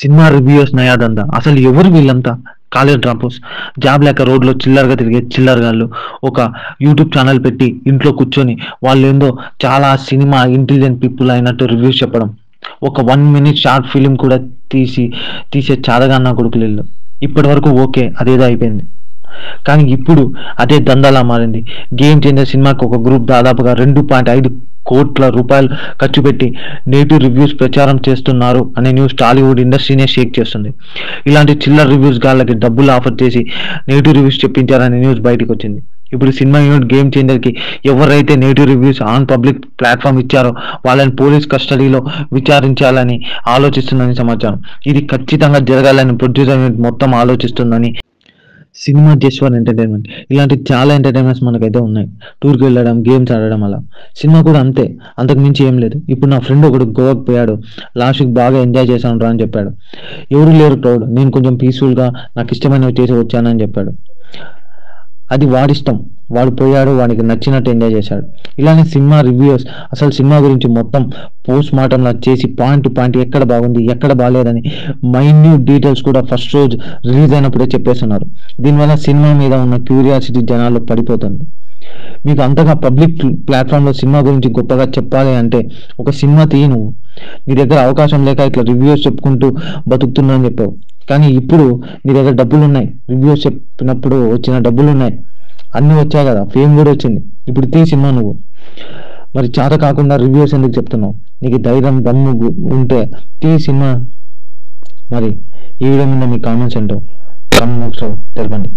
Cinema reviews నయాదందా అసలు ఎవరు వీళ్ళంతా? కాలేజ్ డ్రాపర్స్, జాబ్ లేక రోడ్లో చిల్లరగా తిరిగే చిల్లరగాళ్ళు, ఒక యూట్యూబ్ ఛానల్ పెట్టి ఇంట్లో కూర్చొని వాళ్ళేందో చాలా సినిమా ఇంటెలిజెంట్ పీపుల్ అయినట్టు రివ్యూస్ చెప్పడం. ఒక 1 minute షార్ట్ ఫిలిం కూడా తీసే చాదగాన్న కొడుకులు వీళ్ళు. ఇప్పటి వరకు ఓకే అదేదో అయిపోయింది. కానీ ఇప్పుడు అదే దందాలా మారింది. గేమ్ చేంజర్ సినిమాకి ఒక గ్రూప్ దాదాపుగా 2.5 కోట్ల రూపాయలు ఖర్చు పెట్టి నెగిటివ్ రివ్యూస్ ప్రచారం చేస్తున్నారు అనే న్యూస్ టాలీవుడ్ ఇండస్ట్రీనే షేక్ చేస్తుంది. ఇలాంటి చిల్లర రివ్యూస్ గాళ్ళకి డబ్బులు ఆఫర్ చేసి నెగిటివ్ రివ్యూస్ చెప్పించారనే న్యూస్ బయటకు వచ్చింది. ఇప్పుడు సినిమా యూనిట్ గేమ్ చేంజర్కి ఎవరైతే negative reviews on public platform ఇచ్చారో వాళ్ళని పోలీస్ కస్టడీలో విచారించాలని ఆలోచిస్తుందని సమాచారం. ఇది ఖచ్చితంగా జరగాలని ప్రొడ్యూసర్ యూనిట్ మొత్తం ఆలోచిస్తుందని. Cinema just for entertainment. ఇలాంటి చాలా ఎంటర్టైన్మెంట్స్ మనకైతే ఉన్నాయి. టూర్కి వెళ్ళడం, గేమ్స్ ఆడడం అలా. సినిమా కూడా అంతే, అంతకు మించి ఏం లేదు. ఇప్పుడు నా ఫ్రెండ్ ఒకడు గోవాకి పోయాడు, లాస్ట్ వీక్ బాగా ఎంజాయ్ చేశాను రా అని చెప్పాడు. ఎవరు లేరు క్రౌడ్, నేను కొంచెం పీస్ఫుల్గా నాకు ఇష్టమైనవి చేసి వచ్చానని చెప్పాడు. అది వాడిష్టం, వాడు పోయాడు, వాడికి నచ్చినట్టు ఎంజాయ్ చేశాడు. ఇలానే సినిమా రివ్యూస్ అసలు సినిమా గురించి మొత్తం పోస్ట్ మార్టంలా చేసి పాయింట్ టు పాయింట్ ఎక్కడ బాగుంది ఎక్కడ బాగాలేదని మైన్యూట్ డీటెయిల్స్ కూడా ఫస్ట్ రోజు రిలీజ్ అయినప్పుడే చెప్పేస్తున్నారు. దీనివల్ల సినిమా మీద ఉన్న క్యూరియాసిటీ జనాల్లో పడిపోతుంది. మీకు అంతగా పబ్లిక్ ప్లాట్ఫామ్లో సినిమా గురించి గొప్పగా చెప్పాలి అంటే ఒక సినిమా తీయి నువ్వు. నీ దగ్గర అవకాశం లేక ఇట్లా రివ్యూస్ చెప్పుకుంటూ బతుకుతున్నా అని చెప్పావు. కానీ ఇప్పుడు నీ దగ్గర డబ్బులు ఉన్నాయి, రివ్యూస్ చెప్పినప్పుడు వచ్చిన డబ్బులు ఉన్నాయి, అన్నీ వచ్చాయి కదా, ఫేమ్ కూడా వచ్చింది. ఇప్పుడు తీ సినిమా నువ్వు. మరి చేత కాకుండా రివ్యూస్ ఎందుకు చెప్తున్నావు? నీకు ధైర్యం దమ్ము ఉంటే తీ సినిమా. మరి ఈ వీడియో మీద మీ కామెంట్స్ ఏంటో కామెంట్ బాక్స్లో తెలపండి.